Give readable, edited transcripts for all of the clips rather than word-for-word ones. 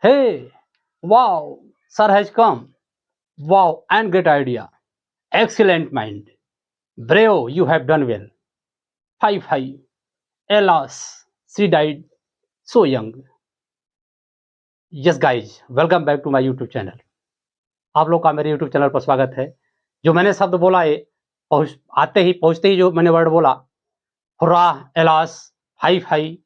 Hey, wow, sir has come. Wow, and great idea. Excellent mind. Bravo, you have done well. Hi. Alas, she died so young. Yes, guys, welcome back to my YouTube channel. आप लोग का मेरे YouTube channel पर स्वागत है। जो मैंने शब्द बोला है, पहुंचते ही जो मैंने वर्ड बोला, हुर्रा, एलास, हाई,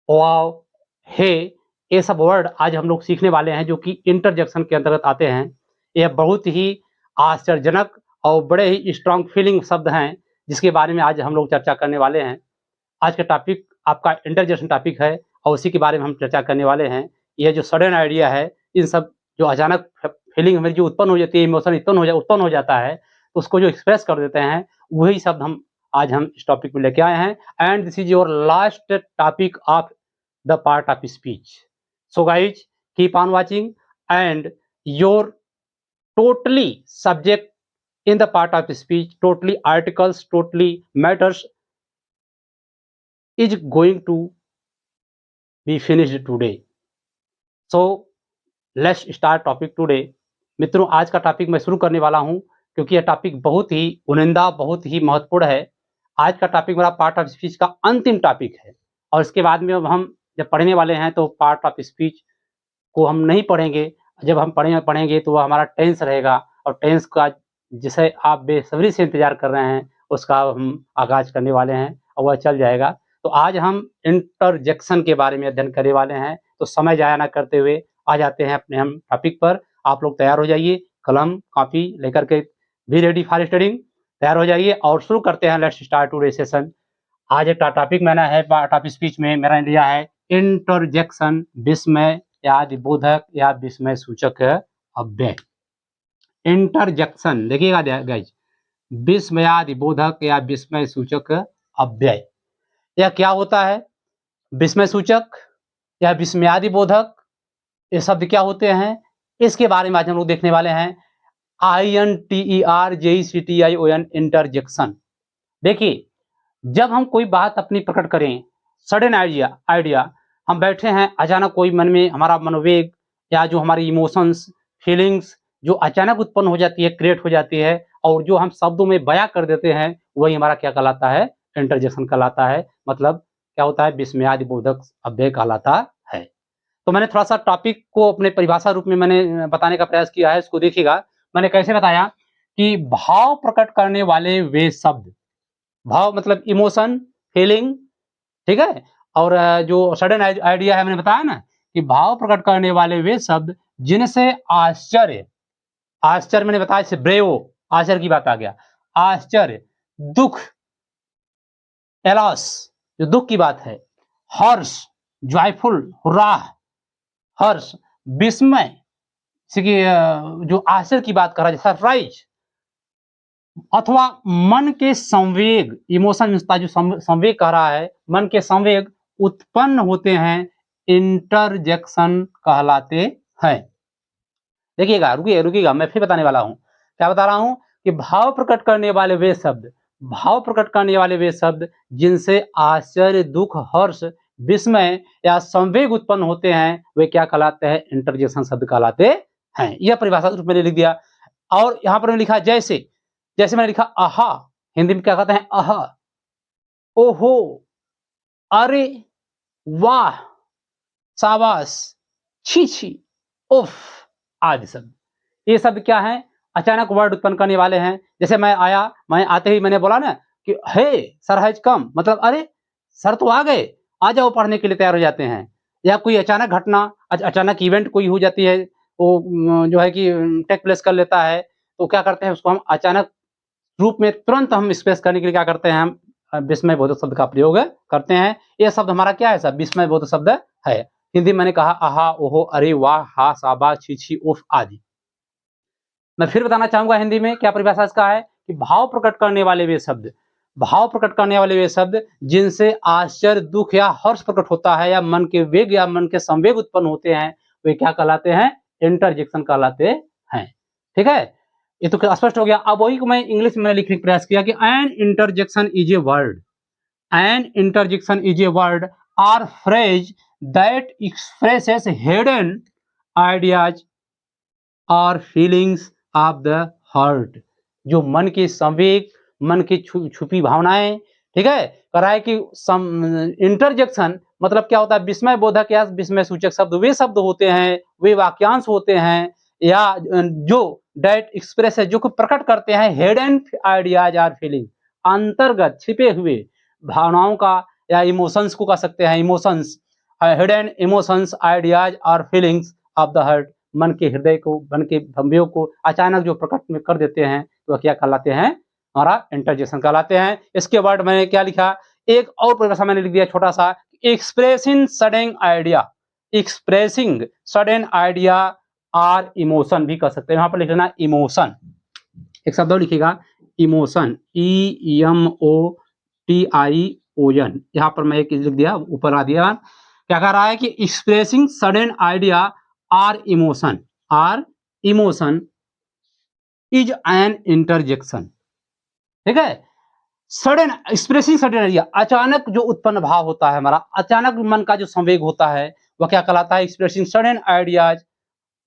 वाओ, हे, ये सब वर्ड आज हम लोग सीखने वाले हैं, जो कि इंटरजेक्शन के अंतर्गत आते हैं। यह बहुत ही आश्चर्यजनक और बड़े ही स्ट्रांग फीलिंग शब्द हैं, जिसके बारे में आज हम लोग चर्चा करने वाले हैं। आज का टॉपिक आपका इंटरजेक्शन टॉपिक है और उसी के बारे में हम चर्चा करने वाले हैं। यह जो सडन आइडिया है, इन सब जो अचानक फीलिंग हमें जो उत्पन्न हो जाती है, इमोशन उत्पन्न हो जाता है, तो उसको जो एक्सप्रेस कर देते हैं, वही शब्द आज हम इस टॉपिक में लेके आए हैं। And this is your last topic of the part of speech. So guys, keep on watching, and your totally subject in the part of speech, totally articles, totally matters is going to be finished today. So let's start topic today. मित्रों, आज का topic मैं शुरू करने वाला हूं, क्योंकि यह टॉपिक बहुत ही उनिंदा, बहुत ही महत्वपूर्ण है। आज का टॉपिक मेरा पार्ट ऑफ स्पीच का अंतिम टॉपिक है, और इसके बाद में अब हम जब पढ़ने वाले हैं तो पार्ट ऑफ स्पीच को हम नहीं पढ़ेंगे। जब हम पढ़ेंगे तो वह हमारा टेंस रहेगा, और टेंस का जिसे आप बेसब्री से इंतजार कर रहे हैं, उसका हम आगाज करने वाले हैं और वह चल जाएगा। तो आज हम इंटरजेक्शन के बारे में अध्ययन करने वाले हैं। तो समय जाया ना करते हुए आ जाते हैं अपने हम टॉपिक पर। आप लोग तैयार हो जाइए, कलम कापी लेकर के, बी रेडी फॉर स्टडिंग, तैयार हो जाइए और शुरू करते हैं। Let's start today session. आज एक टॉपिक मैंने है पार्ट ऑफ स्पीच में मेरा लिया है इंटरजेक्शन, विस्मय या बोधक या विस्मय सूचक अव्यय। इंटरजेक्शन देखिएगा गाइज, विस्मयादि बोधक या विस्मय सूचक अव्यय। यह क्या होता है? विस्मय सूचक या विस्मयादि बोधक, ये शब्द क्या होते हैं, इसके बारे में आज हम लोग देखने वाले हैं। INTERJECTION, interjection. देखिए, जब हम कोई बात अपनी प्रकट करें, सडन आइडिया, हम बैठे हैं, अचानक कोई मन में हमारा मनोवेग या जो हमारी इमोशंस, फीलिंग्स जो अचानक उत्पन्न हो जाती है, क्रिएट हो जाती है, और जो हम शब्दों में बयां कर देते हैं, वही हमारा क्या कहलाता है? इंटरजेक्शन कहलाता है। मतलब क्या होता है? विस्मयादि बोधक अव्यय कहलाता है। तो मैंने थोड़ा सा टॉपिक को अपने परिभाषा रूप में मैंने बताने का प्रयास किया है। इसको देखिएगा, मैंने कैसे बताया कि भाव प्रकट करने वाले वे शब्द, भाव मतलब इमोशन, फीलिंग, ठीक है, और जो सडन आइडिया है, मैंने बताया ना कि भाव प्रकट करने वाले वे शब्द जिनसे आश्चर्य मैंने बताया, जैसे ब्रेवो, आश्चर्य की बात आ गया, आश्चर्य, दुख, एलॉस जो दुख की बात है, हर्ष, जॉयफुल, हुर्रा, हर्ष, विस्मय जो आश्चर्य की बात कर रहा है, सरप्राइज, अथवा मन के संवेग, इमोशन जो संवेग कह रहा है, मन के संवेग उत्पन्न होते हैं, इंटरजेक्शन कहलाते हैं। देखिएगा, रुकिएगा, मैं फिर बताने वाला हूं। क्या बता रहा हूं कि भाव प्रकट करने वाले वे शब्द जिनसे आश्चर्य, दुख, हर्ष, विस्मय या संवेग उत्पन्न होते हैं, वे क्या कहलाते हैं? इंटरजेक्शन शब्द कहलाते हैं। यह परिभाषा रूप में लिख दिया। और यहां पर मैंने लिखा, जैसे मैंने लिखा आहा, हिंदी में क्या कहते हैं? आहा, ओहो, अरे, वाह, शाबाश, छी, उफ आदि शब्द। ये शब्द क्या है? अचानक वर्ड उत्पन्न करने वाले हैं। जैसे मैं आते ही मैंने बोला ना कि हे सर हैज कम, मतलब अरे सर तो आ गए, आ जाओ, पढ़ने के लिए तैयार हो जाते हैं। या कोई अचानक घटना, अचानक इवेंट कोई हो जाती है, वो जो है कि टेक प्लेस कर लेता है, तो क्या करते हैं, उसको हम अचानक रूप में तुरंत हम एक्सप्रेस करने के लिए क्या करते हैं? हम विस्मय बोधक शब्द का प्रयोग करते हैं। यह शब्द हमारा क्या है? सब विस्मय बोधक शब्द है। हिंदी मैंने कहा आहा, ओहो, अरे, वाह, हा, शाबाश, छी, उफ आदि। मैं फिर बताना चाहूंगा हिंदी में क्या परिभाषा इसका है कि भाव प्रकट करने वाले वे शब्द जिनसे आश्चर्य, दुख या हर्ष प्रकट होता है, या मन के वेग या मन के संवेग उत्पन्न होते हैं, वे क्या कहलाते हैं? इंटरजेक्शन कहलाते हैं। ठीक है, ये तो स्पष्ट हो गया। अब वही को मैं इंग्लिश में लिखने का प्रयास किया कि an interjection is a word, or phrase that expresses hidden ideas और फीलिंग्स ऑफ द हार्ट, जो मन के संवेग, मन की छुपी भावनाएं, ठीक है, कराए कि इंटरजेक्शन मतलब क्या होता है, विस्मय बोधक या विस्मय सूचक शब्द वे शब्द होते हैं, वे वाक्यांश होते हैं या जो डेट एक्सप्रेस है, जो को प्रकट करते हैं हिडन आइडियाज और फीलिंग, अंतर्गत छिपे हुए भावनाओं का या इमोशंस को कह सकते हैं, इमोशंस, हिडन इमोशंस आइडियाज और फीलिंग्स ऑफ द हार्ट, मन के हृदय को, मन के भावों को अचानक जो प्रकट में कर देते हैं तो क्या कहलाते हैं, हमारा इंटरजेक्शन कहलाते हैं। इसके वर्ड मैंने क्या लिखा, एक और परिभाषा मैंने लिख दिया छोटा सा, expressing sudden idea, expressing sudden idea और इमोशन भी कर सकते हैं, यहाँ पर लिख लेना इमोशन, एक शब्द और लिखिएगा इमोशन, EMOTION, यहाँ पर मैं एक लिख दिया, ऊपर आ दिया। क्या कह रहा है कि एक्सप्रेसिंग सडन आइडिया और इमोशन इज एन इंटरजेक्शन, ठीक है। सडन एक्सप्रेसिंग सडन आइडिया, अचानक जो उत्पन्न भाव होता है हमारा, अचानक मन का जो संवेग होता है वह क्या कहलाता है, एक्सप्रेसिंग सडन आइडियाज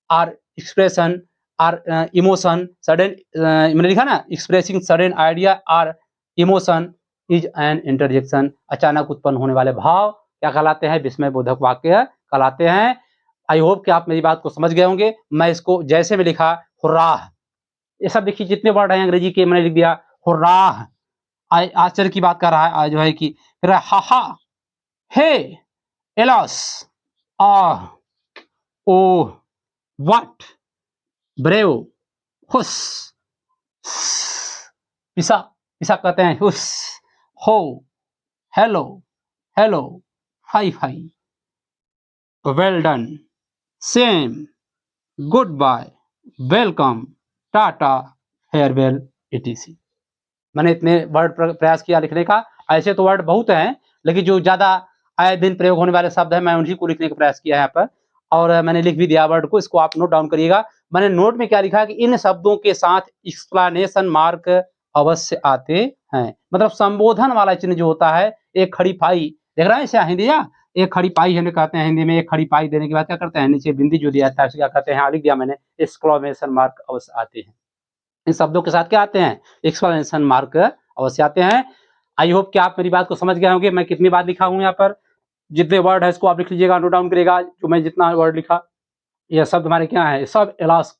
और एक्सप्रेशन और इमोशन, सडन मैंने लिखा ना, एक्सप्रेसिंग सडन आइडिया और इमोशन इज एन इंटरजेक्शन, अचानक उत्पन्न होने वाले भाव क्या कहलाते हैं, विस्मय बोधक वाक्य कहलाते हैं। आई होप कि आप मेरी बात को समझ गए होंगे। मैं इसको जैसे में लिखा, हुर्राह, ये सब देखिए जितने वर्ड हैं अंग्रेजी के मैंने लिख दिया, हुर्राह आश्चर्य की बात कर रहा है जो है कि, फिर हा, हे, एलॉस, आह, ओ, व्हाट, ब्रेव, हुस, पिसा, पिसा कहते हैं hush, ho, hello, hello, hi fi, well done, same, goodbye, welcome, tata, farewell, etc। मैंने इतने वर्ड प्रयास किया लिखने का। ऐसे तो वर्ड बहुत हैं, लेकिन जो ज्यादा आए दिन प्रयोग होने वाले शब्द हैं मैं उन्हीं को लिखने का प्रयास किया है यहाँ पर, और मैंने लिख भी दिया वर्ड को, इसको आप नोट डाउन करिएगा। मैंने नोट में क्या लिखा कि इन शब्दों के साथ एक्सप्लेनेशन मार्क अवश्य आते हैं, मतलब संबोधन वाला चिन्ह जो होता है, एक खड़ी पाई देख रहे हैं इसे हिंदी, या एक खड़ी पाई है कहते हैं हिंदी में, एक खड़ी पाई देने के बाद क्या करते हैं, नीचे बिंदी जो दिया था क्या कहते हैं, लिख दिया मैंने, एक्सक्लेमेशन मार्क अवश्य आते हैं। इन शब्दों के साथ क्या आते हैं, एक्सक्लेमेशन मार्क अवश्य आते हैं। आई होप कि आप मेरी बात को समझ गए होंगे। मैं कितनी बार लिखा हूं यहाँ पर, जितने वर्ड है इसको आप लिख लीजिएगा, नोट डाउन करिएगा, जो मैं जितना वर्ड लिखा, यह शब्द हमारे क्या है, सब एलास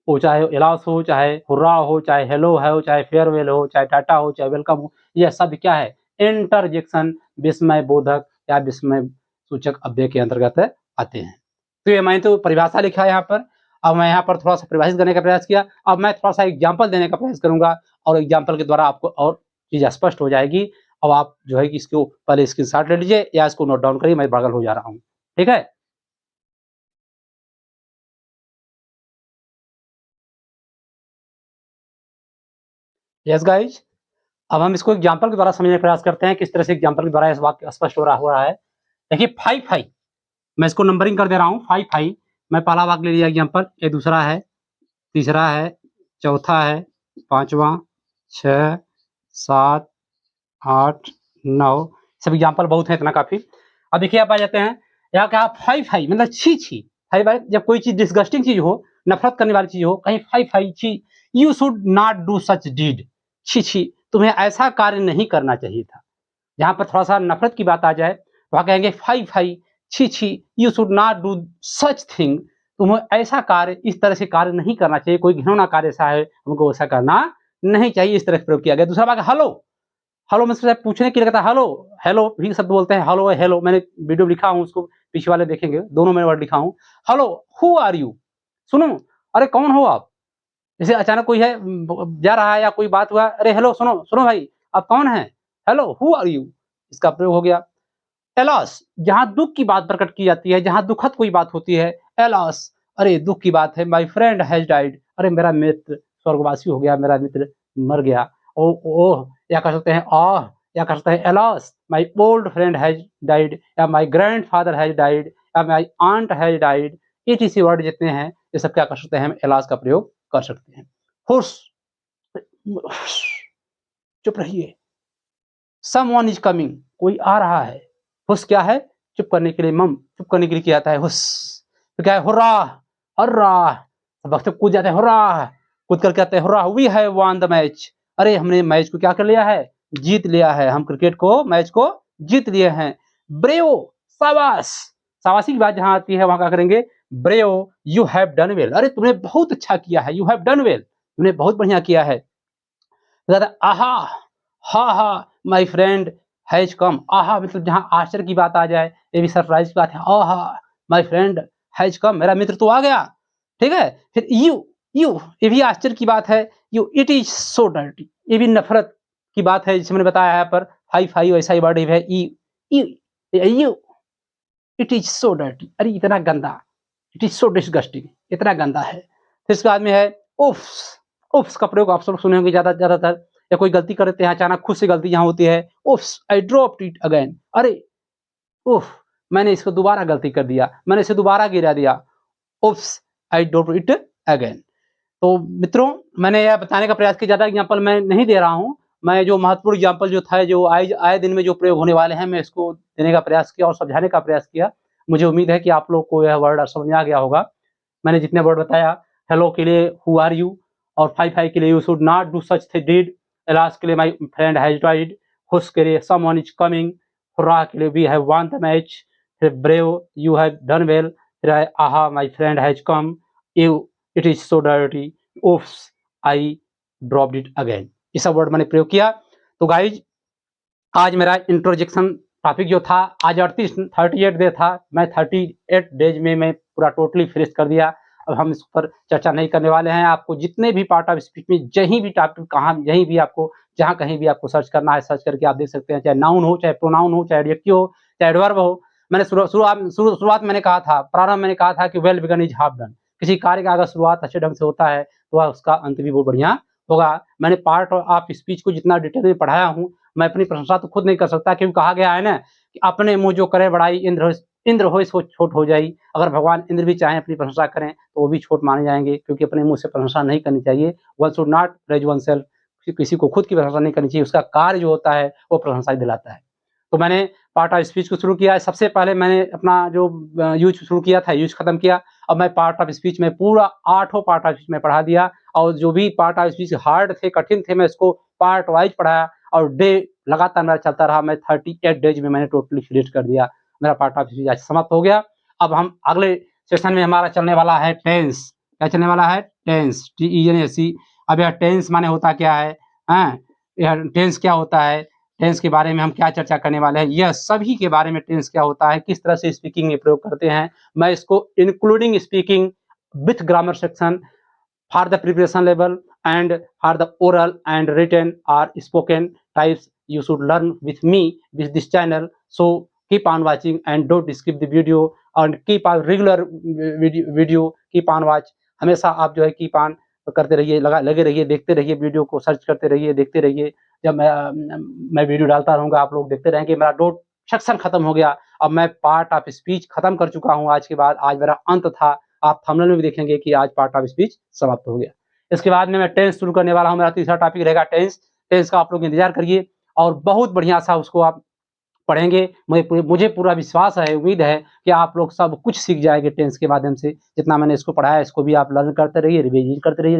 हो, चाहे एलास हो, चाहे हुर्रा हो, चाहे हेलो हो, चाहे फेयरवेल हो, चाहे टाटा हो, चाहे वेलकम हो, यह सब क्या है, इंटरजेक्शन, विस्मय बोधक या विस्मय सूचक अव्यय के अंतर्गत आते हैं। तो ये मैंने तो परिभाषा लिखा है यहाँ पर, अब मैं यहाँ पर थोड़ा सा परिभाषित करने का प्रयास किया। अब मैं थोड़ा सा एग्जाम्पल देने का प्रयास करूंगा, और एग्जाम्पल के द्वारा आपको और चीज स्पष्ट हो जाएगी। अब आप जो है कि इसको पहले स्क्रीनशॉट ले लीजिए या इसको नोट डाउन करिए, मैं बगल हो जा रहा हूँ, ठीक है। यस गाइज, अब हम इसको एग्जाम्पल के द्वारा समझने का प्रयास करते हैं, किस तरह से एग्जाम्पल के द्वारा इस वाक्य स्पष्ट हो रहा है। देखिए 5 मैं इसको नंबरिंग कर दे रहा हूँ, 5 मैं पहला वाक्य ले लिया एग्जाम्पल, ये दूसरा है, तीसरा है, चौथा है, पांचवा, 6, 7, 8, 9, सब एग्जाम्पल बहुत है, इतना काफी। अब देखिए आप आ जाते हैं यहाँ क्या, 5 मतलब छी छी, 5 जब कोई चीज डिस्गस्टिंग चीज हो, नफरत करने वाली चीज हो, कहीं 5 छी, you should not do such deed, छी छी, तुम्हें ऐसा कार्य नहीं करना चाहिए था। यहाँ पर थोड़ा सा नफरत की बात आ जाए, वहां कहेंगे 5 छी छी, you should not do such thing, तुम्हें ऐसा कार्य, इस तरह से कार्य नहीं करना चाहिए, कोई घिनौना कार्य ऐसा है, हमको ऐसा करना नहीं चाहिए, इस तरह से प्रयोग किया गया। दूसरा वाक्य हेलो, हेलो में पूछने के लिए कहता है हेलो, हेलो भी शब्द बोलते हैं, हेलो हेलो, मैंने वीडियो लिखा हूँ, उसको पीछे वाले देखेंगे, दोनों में वर्ड लिखा हूँ। हेलो, हु आर यू, सुनो, अरे कौन हो आप, जैसे अचानक कोई है जा रहा है या कोई बात हुआ, अरे हेलो सुनो सुनो भाई, आप कौन है, हेलो हु आर यू, इसका प्रयोग हो गया। एलॉस, जहां दुख की बात प्रकट की जाती है, जहां दुखद कोई बात होती है, एलॉस, अरे दुख की बात है, माय फ्रेंड हैज डाइड, अरे मेरा मित्र स्वर्गवासी हो गया, मेरा मित्र मर गया। ओ ओह, या कह सकते हैं आह, या कह सकते हैं alas, my old friend has died, या माय ग्रैंडफादर हैज डाइड, या my aunt has died, etc word जितने हैं ये सब क्या कर सकते हैं, हम एलॉस का प्रयोग कर सकते हैं। हुश, चुप रहिए, समवन इज कमिंग, कोई आ रहा है, हुश क्या है, चुप करने के लिए मम, चुप करने के लिए किया जाता है हुस। फिर क्या है हुर्रा, हर्रा, बच्चे कूद जाते हैं हुर्रा, कूद कर कहते हैं hurrah we have won the match. अरे हमने मैच को क्या कर लिया है, जीत लिया है, हम क्रिकेट को मैच को जीत लिए हैं। ब्रेवो, शाबाश, शाबाशी की बात जहां आती है वहां क्या करेंगे, bravo you have done well, अरे तुमने बहुत अच्छा किया है, यू हैव डन वेल, तुमने बहुत बढ़िया किया है। आहा, हा हा माय फ्रेंड हैज कम, आहा मतलब जहां आश्चर्य की बात आ जाए, ये भी सरप्राइज की बात है, आहा माय फ्रेंड हैज कम, मेरा मित्र तो आ गया, ठीक है। फिर यू ये भी आश्चर्य की बात है, you it is so dirty, ये भी नफरत की बात है, जिसे मैंने बताया यहाँ पर हाई फाई वैसा ही वर्ड है, you it is so dirty, अरे इतना गंदा, इट इज सो डिस्गस्टिंग, इतना गंदा है। फिर इसके बाद में है उफ्स, उफ्स का प्रयोग आप सब सुने होंगे ज्यादातर, या कोई गलती कर देते हैं अचानक खुद से गलती यहाँ होती है, उफ्स आई ड्रॉप्ड इट अगेन, अरे उफ मैंने इसको दोबारा गलती कर दिया, मैंने इसे दोबारा गिरा दिया, उफ्स आई ड्रॉप्ड इट अगेन। तो मित्रों मैंने यह बताने का प्रयास किया, ज़्यादा एग्जाम्पल मैं नहीं दे रहा हूँ, मैं जो महत्वपूर्ण एग्जाम्पल जो था, जो आए दिन में जो प्रयोग होने वाले हैं, मैं इसको देने का प्रयास किया और समझाने का प्रयास किया। मुझे उम्मीद है कि आप लोग को यह वर्ड समझ में आ गया होगा। मैंने जितने वर्ड बताया, हेलो के लिए हु आर यू, और फाई के लिए you should not do such deed, alas के लिए my friend has died, hush के लिए समवन इज कमिंग, हुर्रा के लिए we have won the match, फिर brave you have done well, फिर aha my friend has come, ew it is so dirty, oops I dropped it again, ये सब word मैंने प्रयोग किया। तो गाइज आज मेरा इंट्रोजेक्शन टॉपिक जो था, आज 38 डे था, मैं 38 डेज में मैं पूरा टोटली फिनिश कर दिया। अब हम इस पर चर्चा नहीं करने वाले हैं। आपको जितने भी पार्ट ऑफ स्पीच में जहीं भी टॉपिक कहाँ यहीं भी आपको जहाँ कहीं भी आपको सर्च करना है, सर्च करके आप देख सकते हैं, चाहे नाउन हो, चाहे प्रोनाउन हो, चाहे एडजेक्टिव हो, चाहे एडवर्ब हो। मैंने शुरुआत मैंने कहा था, प्रारंभ मैंने कहा था कि well begun is half done, किसी कार्य का अगर शुरुआत अच्छे ढंग से होता है तो उसका अंत भी बहुत बढ़िया होगा। मैंने पार्ट ऑफ स्पीच को जितना डिटेल में पढ़ाया हूँ, मैं अपनी प्रशंसा तो खुद नहीं कर सकता, क्योंकि कहा गया है ना कि अपने मुंह जो करे बड़ाई इंद्र होय सो छोट हो जाई। अगर भगवान इंद्र भी चाहें अपनी प्रशंसा करें तो वो भी छोट माने जाएंगे, क्योंकि अपने मुंह से प्रशंसा नहीं करनी चाहिए। One should not praise one self, किसी को खुद की प्रशंसा नहीं करनी चाहिए, उसका कार्य जो होता है वो प्रशंसा दिलाता है। तो मैंने पार्ट ऑफ स्पीच को शुरू किया। सबसे पहले मैंने अपना जो यूज शुरू किया था, यूज खत्म किया। अब मैं पार्ट ऑफ स्पीच में पूरा 8 पार्ट ऑफ स्पीच में पढ़ा दिया, और जो भी पार्ट ऑफ स्पीच हार्ड थे, कठिन थे, मैं इसको पार्ट वाइज पढ़ाया, और डे लगातार मेरा चलता रहा। मैं 38 डेज में मैंने टोटली फिनिश कर दिया। मेरा पार्ट ऑफ स्पीच आज समाप्त हो गया। अब हम अगले सेशन में हमारा चलने वाला है टेंस। क्या चलने वाला है? Tense, TENS। अब यह टेंस माने होता क्या है, यह टेंस क्या होता है, टेंस के बारे में हम क्या चर्चा करने वाले हैं, यह सभी के बारे में टेंस क्या होता है, किस तरह से स्पीकिंग में प्रयोग करते हैं, मैं इसको including speaking with grammar section for the preparation level and for the oral and written or spoken types you should learn with me with this channel. So keep on watching and don't skip the video and keep on regular video keep on watch। हमेशा आप जो है keep on करते रहिए, लगे रहिए, देखते रहिए, वीडियो को सर्च करते रहिए, देखते रहिए। जब मैं वीडियो डालता रहूँगा, आप लोग देखते रहेंगे। मेरा डॉट सेक्शन खत्म हो गया, अब मैं पार्ट ऑफ स्पीच खत्म कर चुका हूँ। आज के बाद आज मेरा अंत था। आप थंबनेल में भी देखेंगे कि आज पार्ट ऑफ स्पीच समाप्त हो गया। इसके बाद में मैं टेंस शुरू करने वाला हूँ। मेरा तीसरा टॉपिक रहेगा टेंस। टेंस का आप लोग इंतजार करिए और बहुत बढ़िया सा उसको आप पढ़ेंगे। मुझे पूरा विश्वास है, उम्मीद है कि आप लोग सब कुछ सीख जाएंगे टेंस के माध्यम से। जितना मैंने इसको पढ़ाया, इसको भी आप लर्न करते रहिए, रिविजन करते रहिए,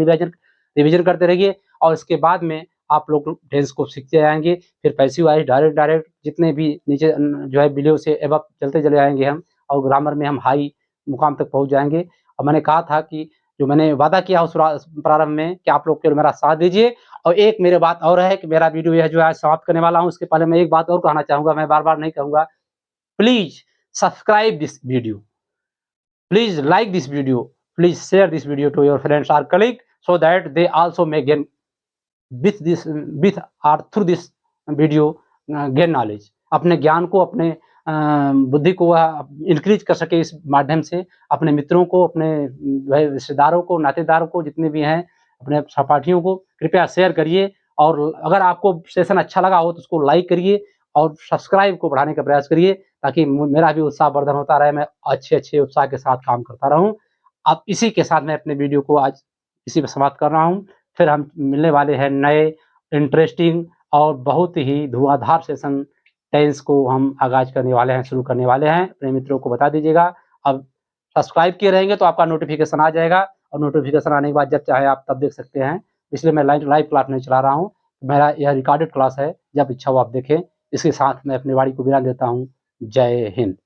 रिविजन करते रहिए, और इसके बाद में आप लोग टेंस को सीखते जाएंगे। फिर पैसिव वॉइस, डायरेक्ट जितने भी नीचे जो है बिलो से एबव चलते चले जाएंगे हम, और ग्रामर में हम हाई मुकाम तक पहुंच जाएंगे। और मैंने कहा था कि जो मैंने वादा किया उस प्रारंभ में कि आप लोग केवल मेरा साथ दीजिए। और एक मेरे बात और है कि मेरा वीडियो यह जो है समाप्त करने वाला हूँ, उसके पहले मैं एक बात और कहना चाहूँगा, मैं बार-बार नहीं कहूँगा। Please subscribe this video, please like this video, please share this video to your friends और colleague, so that they also may gain with or through this video gain knowledge। अपने ज्ञान को, अपने बुद्धि को वह इंक्रीज कर सके इस माध्यम से। अपने मित्रों को, अपने रिश्तेदारों को, नातेदारों को, जितने भी हैं, अपने सहपाठियों को कृपया शेयर करिए। और अगर आपको सेशन अच्छा लगा हो तो उसको लाइक करिए और सब्सक्राइब को बढ़ाने का प्रयास करिए, ताकि मेरा भी उत्साह वर्धन होता रहे, मैं अच्छे उत्साह के साथ काम करता रहूं। अब इसी के साथ मैं अपने वीडियो को आज इसी में समाप्त कर रहा हूं। फिर हम मिलने वाले हैं नए इंटरेस्टिंग और बहुत ही धुआंधार सेशन टेंस को हम आगाज़ करने वाले हैं, शुरू करने वाले हैं। अपने मित्रों को बता दीजिएगा। अब सब्सक्राइब किए रहेंगे तो आपका नोटिफ़िकेशन आ जाएगा और नोटिफ़िकेशन आने के बाद जब चाहे आप तब देख सकते हैं। इसलिए मैं लाइव क्लास नहीं चला रहा हूँ। मेरा यह रिकॉर्डेड क्लास है, जब इच्छा हो आप देखें। इसके साथ मैं अपनी वाणी को विराम देता हूँ। जय हिंद।